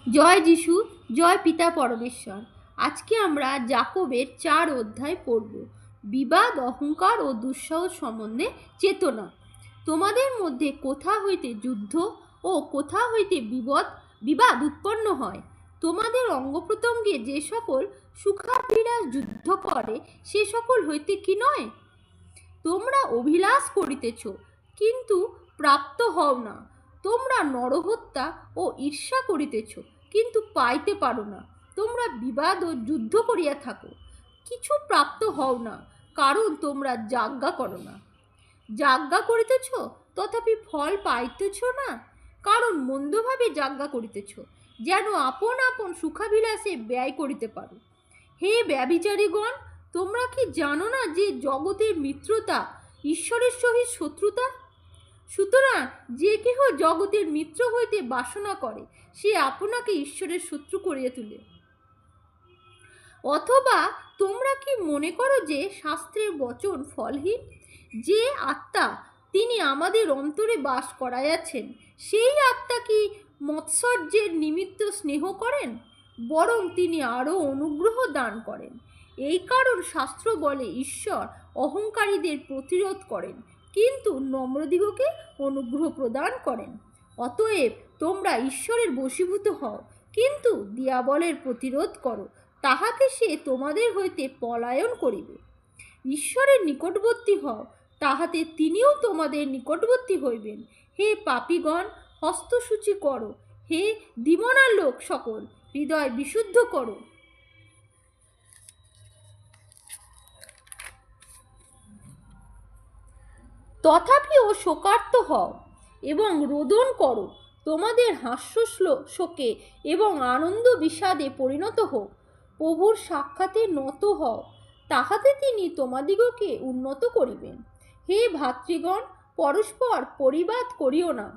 জয় যিশু, জয় পিতা পরমেশ্বর। আজকে আমরা যাকবের 4 অধ্যায় পড়ব। বিবাদ, অহংকার ও দুঃসাহস সম্বন্ধে চেতনা। তোমাদের মধ্যে কোথা হইতে যুদ্ধ ও কোথা হইতে বিবাদ উৎপন্ন হয়? তোমাদের অঙ্গ প্রত্যঙ্গে যে সকল সুখাভিলাষ যুদ্ধ করে সে সকল হইতে কি নয়? তোমরা অভিলাষ করিতেছ, কিন্তু প্রাপ্ত হও না। তোমরা নরহত্যা ও ঈর্ষা করিতেছ, কিন্তু পাইতে পারো না। তোমরা বিবাদ ও যুদ্ধ করিয়া থাকো, কিছু প্রাপ্ত হও না, কারণ তোমরা যাজ্ঞা করো না। যাজ্ঞা করিতেছ, তথাপি ফল পাইতেছ না, কারণ মন্দভাবে যাজ্ঞা করিতেছ, যেন আপন আপন সুখাবিলাসে ব্যয় করিতে পারো। হে ব্যভিচারীগণ, তোমরা কি জানো না যে জগতের মিত্রতা ঈশ্বরের সহিত শত্রুতা? সুতরাং যে কেহ জগতের মিত্র হইতে বাসনা করে, সে আপনাকে ঈশ্বরের শত্রু করিয়া তুলে। অথবা তোমরা কি মনে করো যে শাস্ত্রের বচন ফলহীন? যে আত্মা তিনি আমাদের অন্তরে বাস করাইয়াছেন, সেই আত্মা কি মৎসর্যের নিমিত্ত স্নেহ করেন? বরং তিনি আরও অনুগ্রহ দান করেন। এই কারণ শাস্ত্র বলে, ঈশ্বর অহংকারীদের প্রতিরোধ করেন, কিন্তু নম্রদিগকে অনুগ্রহ প্রদান করেন। অতএব তোমরা ঈশ্বরের বশীভূত হও, কিন্তু দিয়াবলের প্রতিরোধ করো, তাহাতে সে তোমাদের হইতে পলায়ন করিবে। ঈশ্বরের নিকটবর্তী হও, তাহাতে তিনিও তোমাদের নিকটবর্তী হইবেন। হে পাপীগণ, হস্তসূচি করো। হে দিমনার লোক সকল, হৃদয় বিশুদ্ধ করো। তথাপিও শোকার্ত হও এবং রোদন করো। তোমাদের হাস্য শোকে এবং আনন্দ বিষাদে পরিণত হোক। প্রভুর সাক্ষাতে নত হও, তাহাতে তিনি তোমাদিগকে উন্নত করিবেন। হে ভাতৃগণ, পরস্পর পরিবাদ করিও না।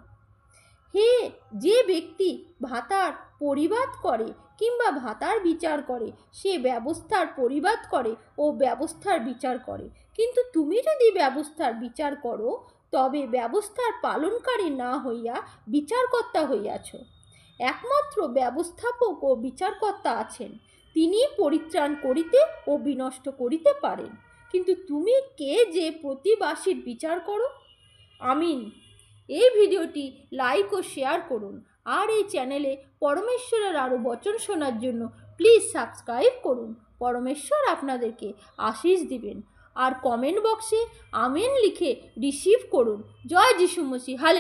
যে ব্যক্তি ভাতার পরিবাদ করে কিংবা ভাতার বিচার করে, সে ব্যবস্থার পরিবাদ করে ও ব্যবস্থার বিচার করে। কিন্তু তুমি যদি ব্যবস্থার বিচার করো, তবে ব্যবস্থার পালনকারী না হইয়া বিচারকর্তা হইয়াছ। একমাত্র ব্যবস্থাপক ও বিচারকর্তা আছেন, তিনি পরিত্রাণ করিতে ও বিনষ্ট করিতে পারেন। কিন্তু তুমি কে যে প্রতিবাসীর বিচার করো? আমিন। এই ভিডিওটি লাইক ও শেয়ার করুন, আর এই চ্যানেলে পরমেশ্বরের আরও বচন শোনার জন্য প্লিজ সাবস্ক্রাইব করুন। পরমেশ্বর আপনাদেরকে আশীষ দিবেন। আর কমেন্ট বক্সে আমেন লিখে রিসিভ করুন। জয় যিশু মসিহ।